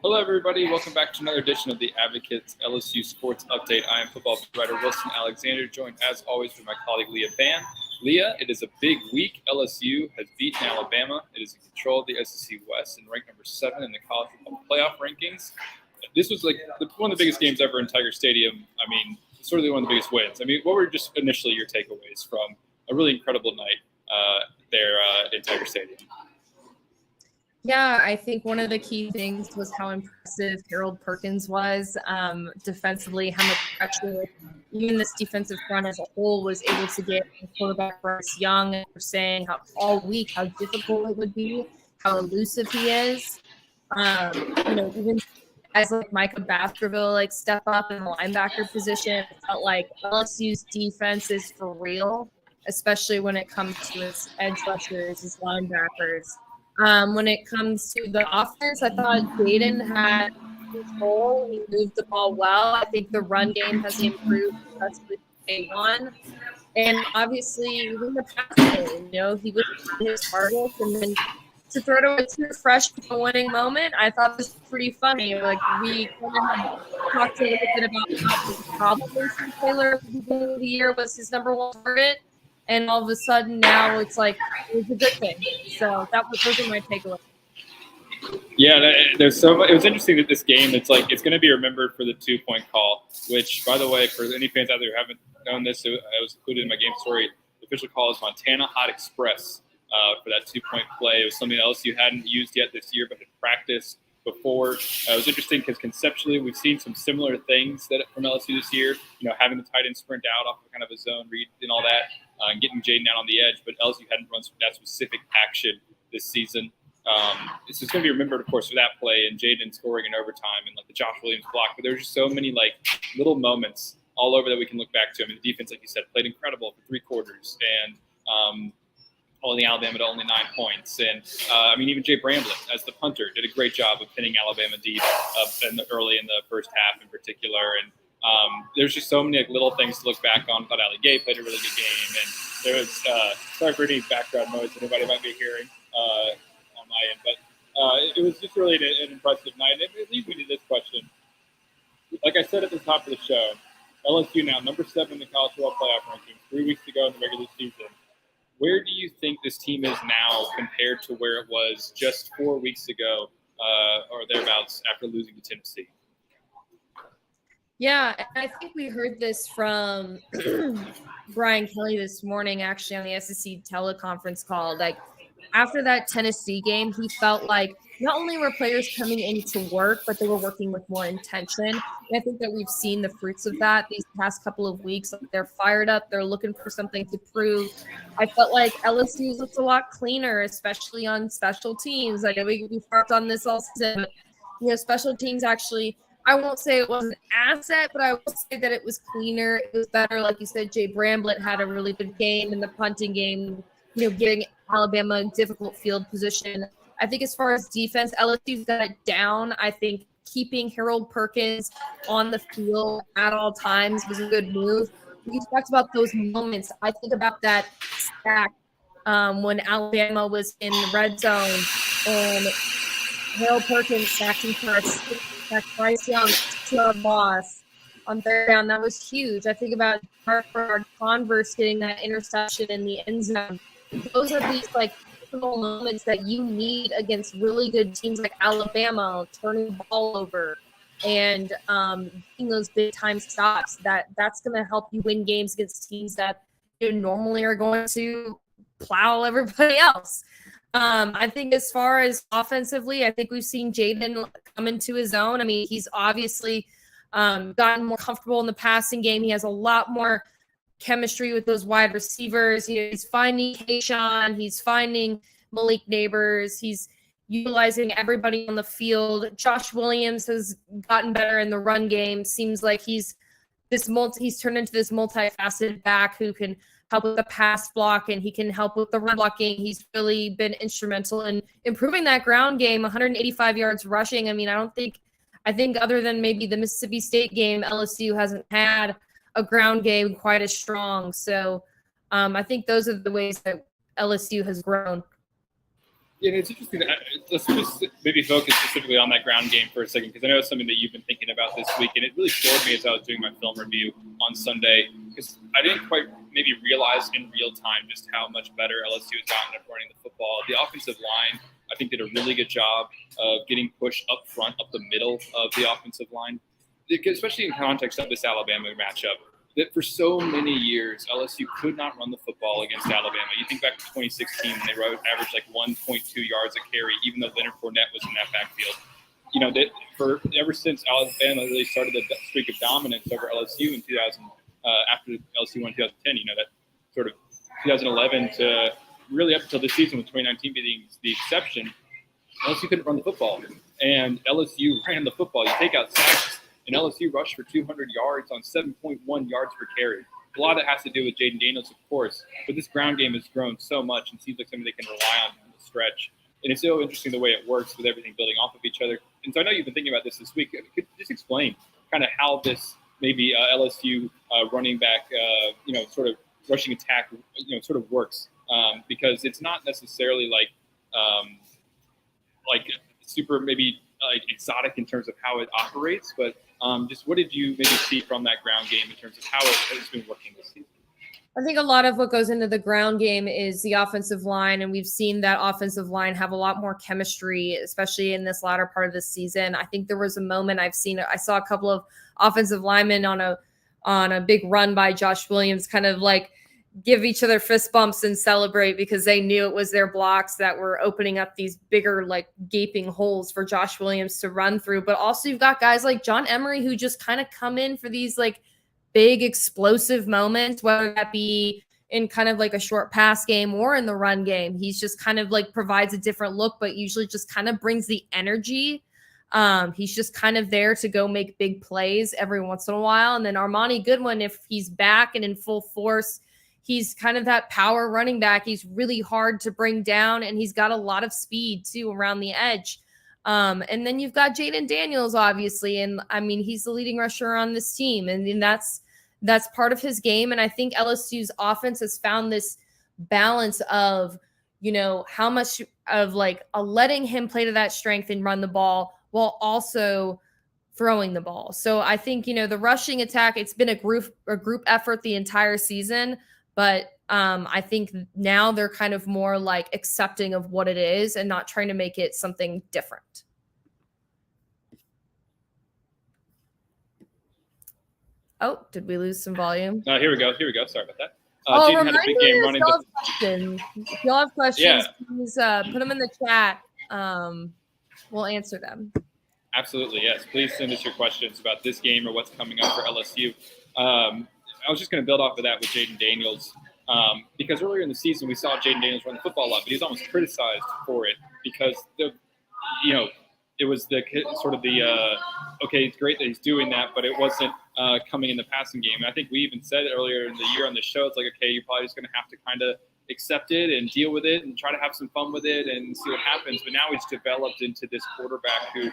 Hello, everybody. Welcome back to another edition of the Advocates LSU Sports Update. I am football writer Wilson Alexander, joined as always by my colleague Leah Vann. Leah, it is a big week. LSU has beaten Alabama. It is in control of the SEC West and ranked number 7 in the college football playoff rankings. This was like one of the biggest games ever in Tiger Stadium. I mean, certainly one of the biggest wins. I mean, what were just initially your takeaways from a really incredible night there in Tiger Stadium? Yeah, I think one of the key things was how impressive Harold Perkins was defensively, how much pressure even this defensive front as a whole was able to get quarterback Bryce Young. And we're saying all week how difficult it would be, how elusive he is. Even as Micah Baskerville step up in the linebacker position, it felt like LSU's defense is for real, especially when it comes to its edge rushers, its linebackers. When it comes to the offense, I thought Jaden had control. He moved the ball well. I think the run game has improved, especially day one. And obviously, even the pass game, he was his targets. And then to throw to a true freshman winning moment, I thought this was pretty funny. We kind of had talked a little bit about how the problem with Taylor at the beginning of the year was his number one target. And all of a sudden now it's a good thing. So those are my takeaways. Yeah, there's so much. It was interesting that this game, it's going to be remembered for the 2-point call, which, by the way, for any fans out there who haven't known this, it was included in my game story. The official call is Montana Hot Express for that 2-point play. It was something else you hadn't used yet this year, but had practiced before. It was interesting because conceptually we've seen some similar things from LSU this year, having the tight end sprint out off of kind of a zone read and all that, and getting Jaden out on the edge, but LSU hadn't run that specific action this season. It's just going to be remembered, of course, for that play and Jaden scoring in overtime and the Josh Williams block, but there's just so many little moments all over that we can look back to. I mean, the defense, like you said, played incredible for 3 quarters, and holding Alabama to only 9 points. And, even Jay Bramblett, as the punter, did a great job of pinning Alabama deep early in the first half in particular. And there's just so many little things to look back on. I thought Ali Gay played a really good game. And there was, sorry for any background noise anybody might be hearing on my end. But it was just really an impressive night. And it leads me to this question. Like I said at the top of the show, LSU now number 7 in the college football playoff rankings, 3 weeks to go in the regular season. Where do you think this team is now compared to where it was just 4 weeks ago or thereabouts after losing to Tennessee? Yeah, and I think we heard this from Brian Kelly this morning, actually, on the SEC teleconference call. After that Tennessee game, he felt like not only were players coming into work, but they were working with more intention. And I think that we've seen the fruits of that these past couple of weeks. They're fired up. They're looking for something to prove. I felt like LSU looked a lot cleaner, especially on special teams. We've harped on this all season, but special teams actually, I won't say it was an asset, but I will say that it was cleaner. It was better. Like you said, Jay Bramblett had a really good game in the punting game, giving Alabama a difficult field position. I think as far as defense, LSU's got it down. I think keeping Harold Perkins on the field at all times was a good move. We talked about those moments. I think about that stack when Alabama was in the red zone and Harold Perkins sacking for a Bryce Young to loss on 3rd down. That was huge. I think about our Converse getting that interception in the end zone. Those are these moments that you need against really good teams like Alabama, turning the ball over and getting those big time stops. That's going to help you win games against teams that normally are going to plow everybody else. I think as far as offensively, I think we've seen Jaden come into his own. I mean, he's obviously gotten more comfortable in the passing game. He has a lot more chemistry with those wide receivers. He's finding Kayshawn. He's finding Malik Neighbors. He's utilizing everybody on the field. Josh Williams has gotten better in the run game. Seems like he's turned into this multifaceted back who can help with the pass block and he can help with the run blocking. He's really been instrumental in improving that ground game, 185 yards rushing. I think other than maybe the Mississippi State game, LSU hasn't had a ground game quite as strong. So I think those are the ways that LSU has grown. Yeah, it's interesting. Let's just maybe focus specifically on that ground game for a second, because I know it's something that you've been thinking about this week, and it really floored me as I was doing my film review on Sunday, because I didn't quite maybe realize in real time just how much better LSU has gotten at running the football. The offensive line, I think, did a really good job of getting pushed up front, up the middle of the offensive line, especially in context of this Alabama matchup. That for so many years, LSU could not run the football against Alabama. You think back to 2016 when they averaged like 1.2 yards a carry, even though Leonard Fournette was in that backfield. You know, that ever since Alabama really started the streak of dominance over LSU in 2000, after LSU won 2010, you know, that sort of 2011 to really up until this season, with 2019 being the exception, LSU couldn't run the football. And LSU ran the football. You take out sacks, and LSU rushed for 200 yards on 7.1 yards per carry. A lot of it has to do with Jaden Daniels, of course, but this ground game has grown so much and seems like something they can rely on the stretch. And it's so interesting the way it works with everything building off of each other. And so I know you've been thinking about this week. Could you just explain kind of how this maybe LSU running back, sort of rushing attack, sort of works? Because it's not necessarily like super maybe like exotic in terms of how it operates, but just what did you maybe see from that ground game in terms of how it's been working this season? I think a lot of what goes into the ground game is the offensive line, and we've seen that offensive line have a lot more chemistry, especially in this latter part of the season. I think there was a moment I saw a couple of offensive linemen on a big run by Josh Williams kind of like give each other fist bumps and celebrate because they knew it was their blocks that were opening up these bigger, like gaping holes for Josh Williams to run through. But also you've got guys like John Emery who just kind of come in for these like big explosive moments, whether that be in kind of like a short pass game or in the run game. He's just kind of like provides a different look, but usually just kind of brings the energy. He's just kind of there to go make big plays every once in a while. And then Armani Goodwin, if he's back and in full force, he's kind of that power running back. He's really hard to bring down, and he's got a lot of speed too around the edge. And then you've got Jaden Daniels, obviously. And I mean, he's the leading rusher on this team. And that's part of his game. And I think LSU's offense has found this balance of, how much of like letting him play to that strength and run the ball while also throwing the ball. So I think, the rushing attack, it's been a group effort the entire season. But I think now they're kind of more like accepting of what it is and not trying to make it something different. Oh, did we lose some volume? No, here we go. Sorry about that. Jaden had a big game running. If y'all have questions, please put them in the chat. We'll answer them. Absolutely, yes. Please send us your questions about this game or what's coming up for LSU. I was just going to build off of that with Jaden Daniels, because earlier in the season we saw Jaden Daniels run the football a lot, but he's almost criticized for it because it was okay, it's great that he's doing that, but it wasn't coming in the passing game. And I think we even said earlier in the year on the show, it's like, okay, you're probably just going to have to kind of accept it and deal with it and try to have some fun with it and see what happens. But now he's developed into this quarterback who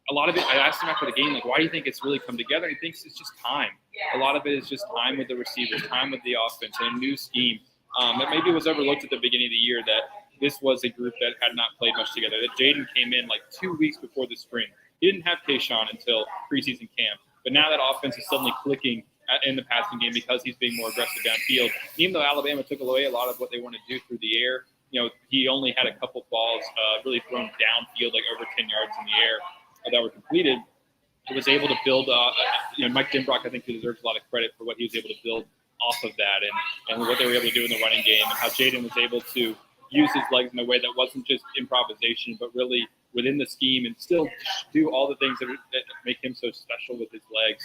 a lot of it, I asked him after the game, like, why do you think it's really come together? And he thinks it's just time. A lot of it is just time with the receivers, time with the offense, and a new scheme that maybe was overlooked at the beginning of the year, that this was a group that had not played much together, that Jaden came in like 2 weeks before the spring. He didn't have Kayshawn until preseason camp. But now that offense is suddenly clicking in the passing game because he's being more aggressive downfield. Even though Alabama took away a lot of what they want to do through the air, he only had a couple balls really thrown downfield, like over 10 yards in the air, that were completed. He was able to build, Mike Denbrock, I think he deserves a lot of credit for what he was able to build off of that and what they were able to do in the running game, and how Jaden was able to use his legs in a way that wasn't just improvisation, but really within the scheme and still do all the things that make him so special with his legs.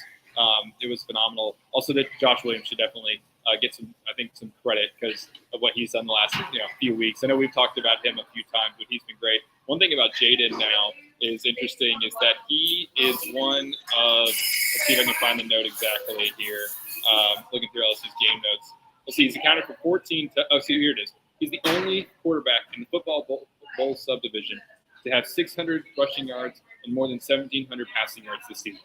It was phenomenal. Also, that Josh Williams should definitely get some credit because of what he's done the last few weeks. I know we've talked about him a few times, but he's been great. One thing about Jaden now is interesting is that he is one of, let's see if I can find the note exactly here. Looking through LSU's game notes. Let's see, he's accounted for 14. Here it is. He's the only quarterback in the football bowl subdivision to have 600 rushing yards and more than 1,700 passing yards this season.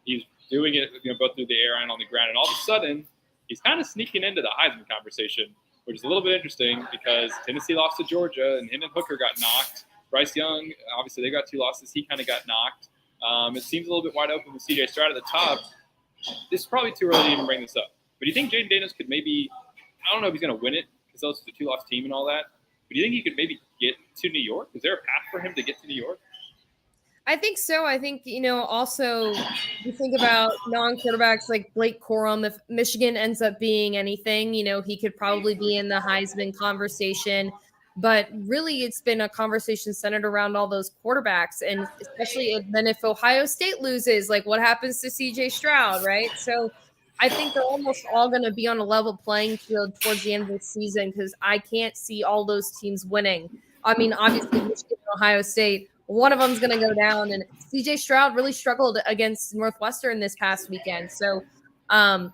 He's doing it, both through the air and on the ground. And all of a sudden, he's kind of sneaking into the Heisman conversation. which is a little bit interesting because Tennessee lost to Georgia and Hendon Hooker got knocked. Bryce Young, obviously they got 2 losses. He kind of got knocked. It seems a little bit wide open with CJ Stroud at the top. This is probably too early to even bring this up. But do you think Jaden Daniels could maybe, I don't know if he's going to win it because those are the 2-loss team and all that, but do you think he could maybe get to New York? Is there a path for him to get to New York? I think so. I think, also you think about non-quarterbacks like Blake Corum. If Michigan ends up being anything, he could probably be in the Heisman conversation. But really, it's been a conversation centered around all those quarterbacks. And especially then if Ohio State loses, like what happens to CJ Stroud, right? So I think they're almost all going to be on a level playing field towards the end of the season because I can't see all those teams winning. I mean, obviously, Michigan and Ohio State, one of them's going to go down. And CJ Stroud really struggled against Northwestern this past weekend. So, not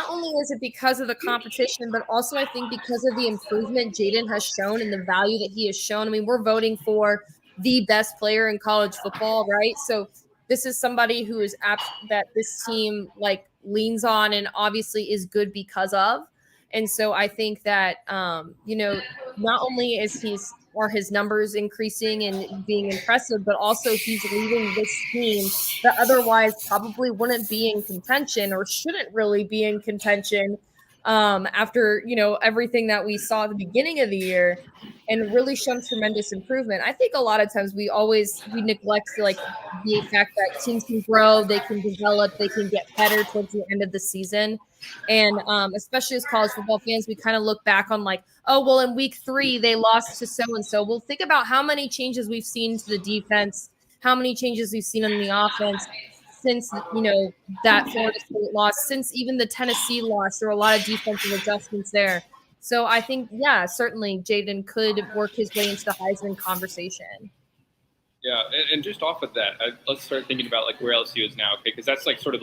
only is it because of the competition, but also I think because of the improvement Jaden has shown and the value that he has shown. I mean, we're voting for the best player in college football, right? So this is somebody who is that this team leans on and obviously is good because of. And so I think that, not only are his numbers increasing and being impressive, but also he's leading this team that otherwise probably wouldn't be in contention or shouldn't really be in contention after, everything that we saw at the beginning of the year and really shown tremendous improvement. I think a lot of times we neglect the fact that teams can grow, they can develop, they can get better towards the end of the season. And especially as college football fans, we kind of look back on in week 3, they lost to so-and-so. Well, think about how many changes we've seen to the defense, how many changes we've seen on the offense since, that Florida State loss, since even the Tennessee loss. There were a lot of defensive adjustments there. So I think, certainly Jaden could work his way into the Heisman conversation. Yeah, and just off of that, let's start thinking about where LSU is now, okay? Because that's sort of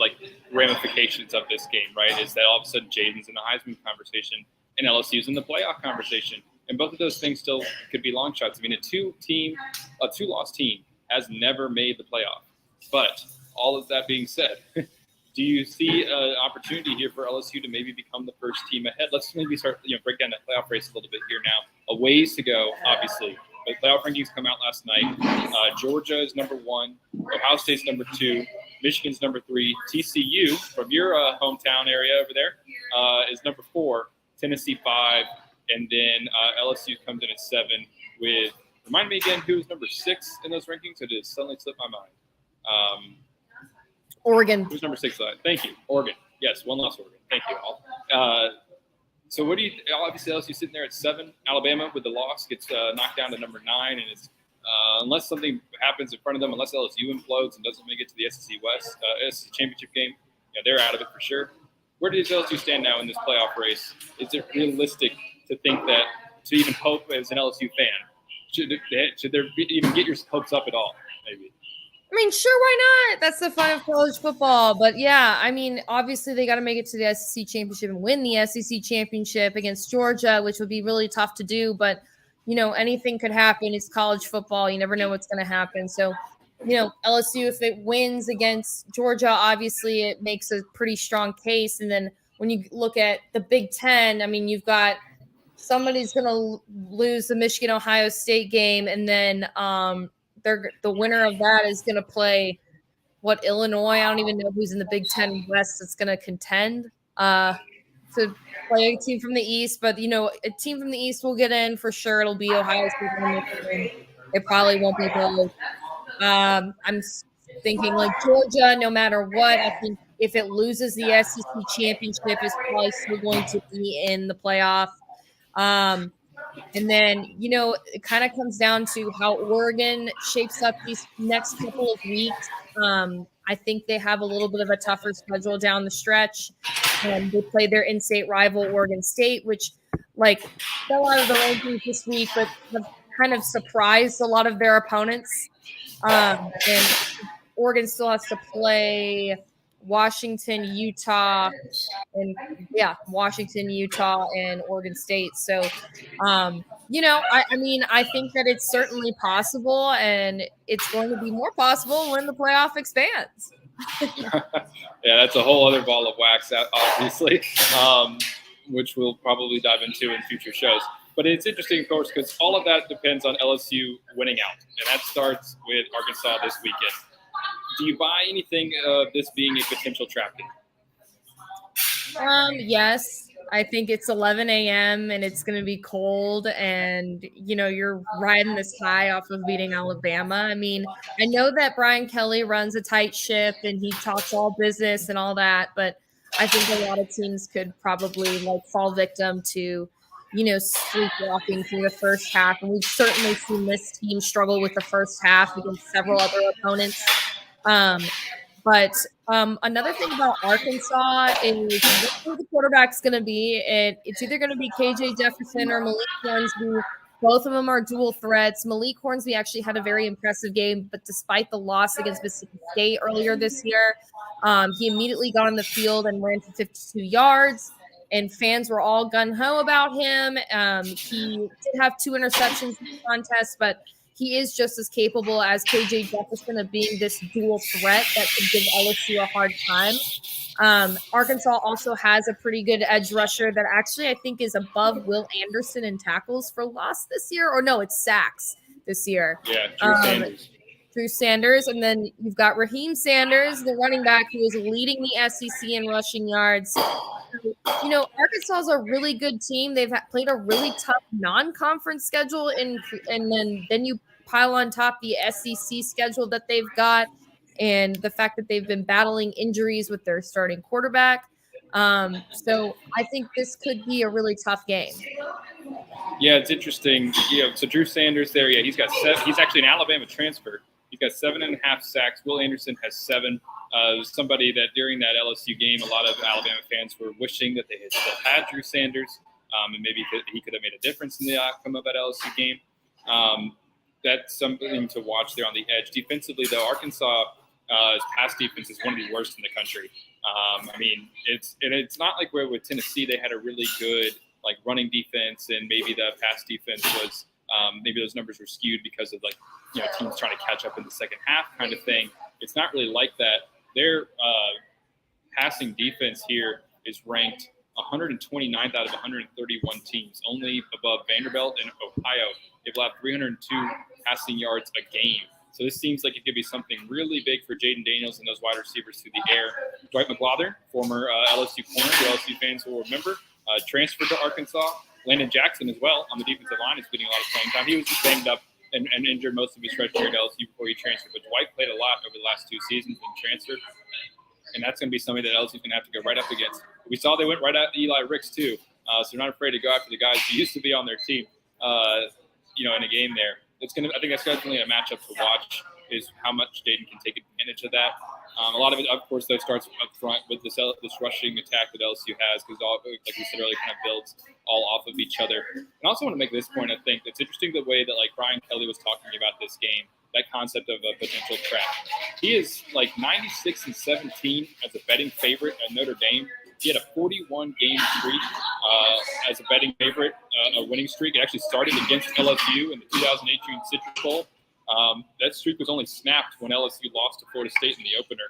ramifications of this game, right? Is that all of a sudden Jaden's in the Heisman conversation and LSU's in the playoff conversation, and both of those things still could be long shots. I mean, a 2-loss team has never made the playoff. But all of that being said, do you see an opportunity here for LSU to maybe become the first team ahead? Let's maybe start, break down that playoff race a little bit here now. A ways to go, obviously. The playoff rankings come out last night. Georgia is number 1. Ohio State's number 2. Michigan's number 3. TCU, from your hometown area over there, is number 4. Tennessee 5. And then LSU comes in at 7 with, remind me again, who's number 6 in those rankings? It has suddenly slipped my mind. Oregon. Who's number 6? Thank you. Oregon. Yes, one loss Oregon. Thank you all. So what do you – obviously LSU sitting there at 7. Alabama with the loss gets knocked down to number 9. And it's unless something happens in front of them, unless LSU implodes and doesn't make it to the SEC West, SEC championship game, they're out of it for sure. Where does LSU stand now in this playoff race? Is it realistic to think that – to even hope as an LSU fan? Should there even get your hopes up at all maybe? I mean, sure, why not? That's the fun of college football. But yeah, I mean, obviously they got to make it to the SEC championship and win the SEC championship against Georgia, which would be really tough to do. But, anything could happen. It's college football. You never know what's going to happen. So, LSU, if it wins against Georgia, obviously it makes a pretty strong case. And then when you look at the Big Ten, I mean, you've got somebody's going to lose the Michigan-Ohio State game, and then the winner of that is going to play Illinois. I don't even know who's in the Big Ten West that's going to contend to play a team from the East. But, a team from the East will get in for sure. It'll be Ohio State and Michigan. It probably won't be both. I'm thinking Georgia, no matter what, I think if it loses the SEC championship, it's probably still going to be in the playoff. And then, it kind of comes down to how Oregon shapes up these next couple of weeks. I think they have a little bit of a tougher schedule down the stretch. They play their in-state rival, Oregon State, which, fell out of the rankings this week, but have kind of surprised a lot of their opponents. And Oregon still has to play Washington, Utah, and Oregon State. So, I think that it's certainly possible, and it's going to be more possible when the playoff expands. Yeah, that's a whole other ball of wax, obviously. which we'll probably dive into in future shows. But it's interesting, of course, because all of that depends on LSU winning out, and that starts with Arkansas this weekend. Do you buy anything of this being a potential trap game? Yes. I think it's 11 a.m. and it's going to be cold, and you're riding this high off of beating Alabama. I mean, I know that Brian Kelly runs a tight ship and he talks all business and all that, but I think a lot of teams could probably fall victim to sleepwalking through the first half, and we've certainly seen this team struggle with the first half against several other opponents. But another thing about Arkansas is who the quarterback's going to be. It's either going to be KJ Jefferson or Malik Hornsby. Both of them are dual threats. Malik Hornsby actually had a very impressive game, but despite the loss against Mississippi State earlier this year, he immediately got on the field and ran for 52 yards, and fans were all gung-ho about him. He did have 2 interceptions in the contest, but he is just as capable as KJ Jefferson of being this dual threat that could give LSU a hard time. Arkansas also has a pretty good edge rusher that actually I think is above Will Anderson in tackles for loss this year. Or no, it's sacks this year. Yeah, Drew Sanders. Drew Sanders. And then you've got Raheem Sanders, the running back who is leading the SEC in rushing yards. Arkansas is a really good team. They've played a really tough non-conference schedule, and then you pile on top the SEC schedule that they've got, and the fact that they've been battling injuries with their starting quarterback. So I think this could be a really tough game. Yeah, it's interesting. So Drew Sanders there. Yeah, he's actually an Alabama transfer. He's got 7.5 sacks. Will Anderson has 7. Somebody that during that LSU game, a lot of Alabama fans were wishing that they had still had Drew Sanders, and maybe he could have made a difference in the outcome of that LSU game. That's something to watch there on the edge. Defensively, though, Arkansas' pass defense is one of the worst in the country. I mean, it's not like where with Tennessee they had a really good running defense, and maybe the pass defense was maybe those numbers were skewed because of teams trying to catch up in the second half kind of thing. It's not really like that. Their passing defense here is ranked 129th out of 131 teams, only above Vanderbilt and Ohio. They've allowed 302 passing yards a game. So this seems like it could be something really big for Jaden Daniels and those wide receivers through the air. Dwight McGlothern, former LSU corner, who LSU fans will remember, transferred to Arkansas. Landon Jackson as well on the defensive line is getting a lot of playing time. He was just banged up and injured most of his freshman year at LSU before he transferred. But Dwight played a lot over the last 2 seasons and transferred. And that's going to be somebody that LSU's going to have to go right up against. We saw they went right at Eli Ricks, too. So they're not afraid to go after the guys who used to be on their team, in a game there. I think that's definitely a matchup to watch, is how much Dayton can take advantage of that. A lot of it, of course, though, starts up front with this rushing attack that LSU has, because, like we said earlier, kind of builds all off of each other. And I also want to make this point, I think. It's interesting the way that, Brian Kelly was talking about this game, that concept of a potential trap. He is, 96-17 as a betting favorite at Notre Dame. He had a 41-game streak as a betting favorite, a winning streak. It actually started against LSU in the 2018 Citrus Bowl. That streak was only snapped when LSU lost to Florida State in the opener.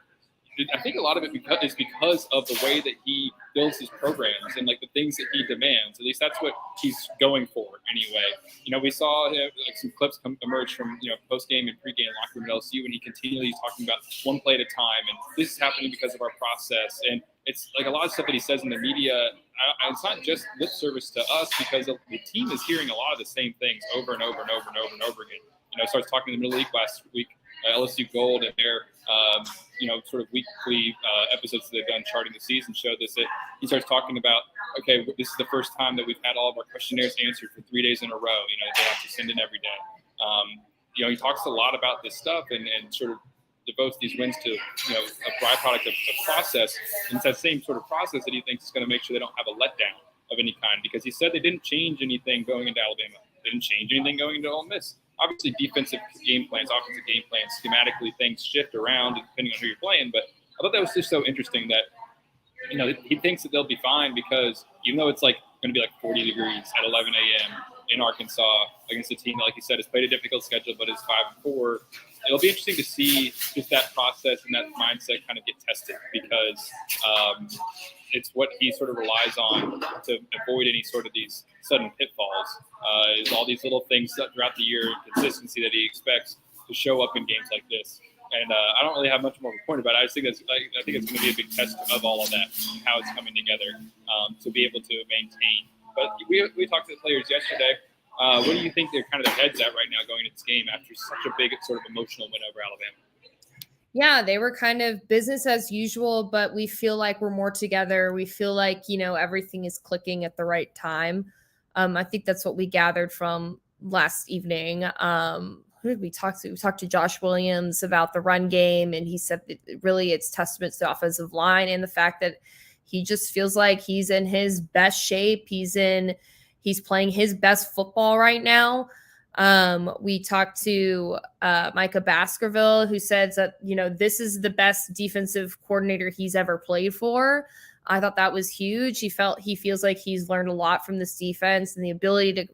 I think a lot of it is because of the way that he builds his programs and the things that he demands. At least that's what he's going for anyway. We saw some clips emerge from post game and pre game locker room at LSU, and he continually is talking about one play at a time, and this is happening because of our process. And it's a lot of stuff that he says in the media. It's not just lip service to us, because the team is hearing a lot of the same things over and over and over and over and over again. Starts talking to the Middle League last week, LSU Gold, and their sort of weekly episodes that they've done charting the season showed this. That he starts talking about, okay, this is the first time that we've had all of our questionnaires answered for 3 days in a row. They have to send in every day. He talks a lot about this stuff and sort of devotes these wins to a byproduct of process. And it's that same sort of process that he thinks is going to make sure they don't have a letdown of any kind, because he said they didn't change anything going into Alabama. They didn't change anything going into Ole Miss. Obviously, defensive game plans, offensive game plans, schematically things shift around depending on who you're playing. But I thought that was just so interesting that, he thinks that they'll be fine, because even though it's going to be 40 degrees at 11 a.m. in Arkansas against a team that, like you said, has played a difficult schedule but is 5-4, it'll be interesting to see just that process and that mindset kind of get tested, because it's what he sort of relies on to avoid any sort of these sudden pitfalls. Is all these little things throughout the year, consistency that he expects to show up in games like this. And I don't really have much more of a point about it. I just think I think it's going to be a big test of all of that, how it's coming together to be able to maintain. But we talked to the players yesterday. What do you think they're kind of their heads at right now going into this game after such a big sort of emotional win over Alabama? Yeah, they were kind of business as usual, but we feel like we're more together. We feel like, everything is clicking at the right time. I think that's what we gathered from last evening. Who did we talk to? We talked to Josh Williams about the run game, and he said that really it's testament to the offensive line and the fact that he just feels like he's in his best shape. He's playing his best football right now. We talked to Micah Baskerville, who says that, this is the best defensive coordinator he's ever played for. I thought that was huge. He feels like he's learned a lot from this defense and the ability to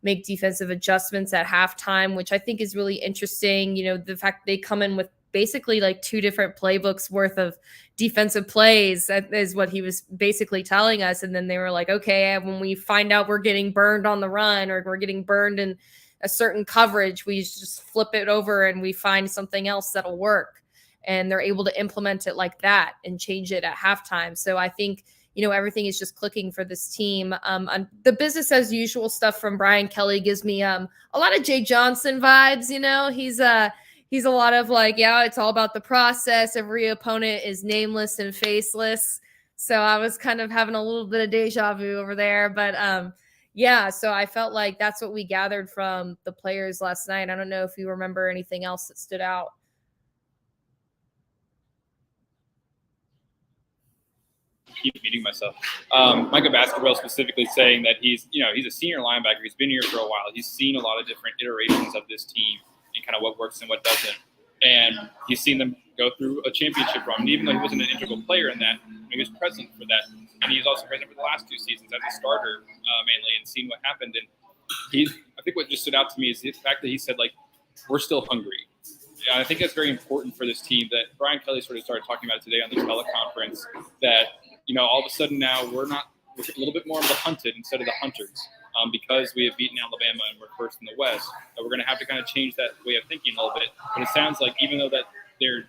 make defensive adjustments at halftime, which I think is really interesting. The fact they come in with basically like 2 different playbooks worth of defensive plays is what he was basically telling us. And then they were like, okay, when we find out we're getting burned on the run or we're getting burned in a certain coverage, we just flip it over and we find something else that'll work. And they're able to implement it like that and change it at halftime. So I think, everything is just clicking for this team. The business as usual stuff from Brian Kelly gives me a lot of Jay Johnson vibes. He's a lot of like, yeah, it's all about the process. Every opponent is nameless and faceless. So I was kind of having a little bit of deja vu over there, but yeah, so I felt like that's what we gathered from the players last night. I don't know if you remember anything else that stood out. Keep meeting myself. Micah Baskerville specifically saying that he's a senior linebacker. He's been here for a while. He's seen a lot of different iterations of this team and kind of what works and what doesn't. And he's seen them go through a championship run. And even though he wasn't an integral player in that, he was present for that. And he was also present for the last 2 seasons as a starter mainly and seen what happened. And I think what just stood out to me is the fact that he said, like, we're still hungry. And I think that's very important for this team that Brian Kelly sort of started talking about today on the teleconference that, all of a sudden now we're a little bit more of the hunted instead of the hunters because we have beaten Alabama and we're first in the West. That we're going to have to kind of change that way of thinking a little bit. But it sounds like even though that their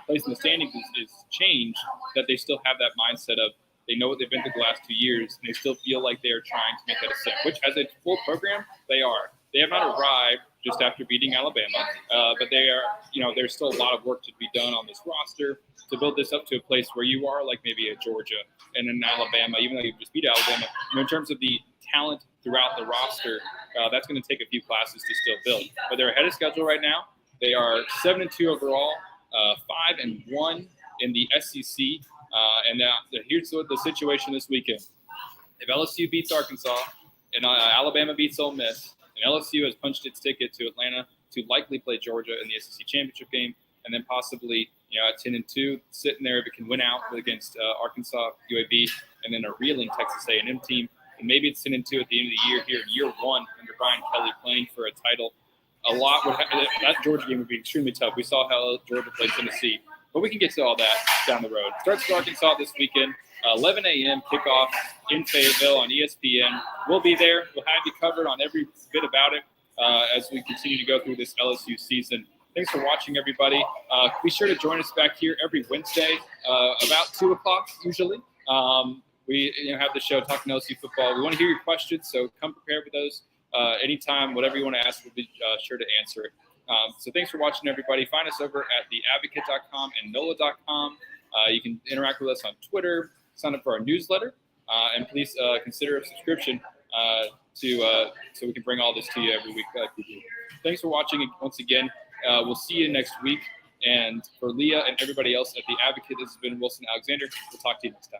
place in the standings is changed, that they still have that mindset of they know what they've been through the last 2 years and they still feel like they are trying to make that a step, which as a full program, they are. They have not arrived just after beating Alabama, but they are, there's still a lot of work to be done on this roster to build this up to a place where you are like maybe a Georgia and an Alabama, even though you just beat Alabama. In terms of the talent throughout the roster, that's going to take a few classes to still build. But they're ahead of schedule right now. They are 7-2 overall, 5-1 in the SEC. And now here's the situation this weekend. If LSU beats Arkansas and Alabama beats Ole Miss, and LSU has punched its ticket to Atlanta to likely play Georgia in the SEC championship game, and then possibly, at 10-2, sitting there if it can win out against Arkansas, UAB, and then a reeling Texas A&M team, and maybe it's 10-2 at the end of the year here in year 1 under Brian Kelly playing for a title. A lot would that Georgia game would be extremely tough. We saw how Georgia played Tennessee, but we can get to all that down the road. Starts with Arkansas this weekend. 11 a.m. kickoff in Fayetteville on ESPN. We'll be there. We'll have you covered on every bit about it as we continue to go through this LSU season. Thanks for watching, everybody. Be sure to join us back here every Wednesday about 2 o'clock usually. We have the show Talking LSU Football. We want to hear your questions, so come prepared with those. Anytime, whatever you want to ask, we'll be sure to answer it. So thanks for watching, everybody. Find us over at theadvocate.com and NOLA.com. You can interact with us on Twitter. Sign up for our newsletter, and please consider a subscription so we can bring all this to you every week like we do. Thanks for watching once again. We'll see you next week. And for Leah and everybody else at The Advocate, this has been Wilson Alexander. We'll talk to you next time.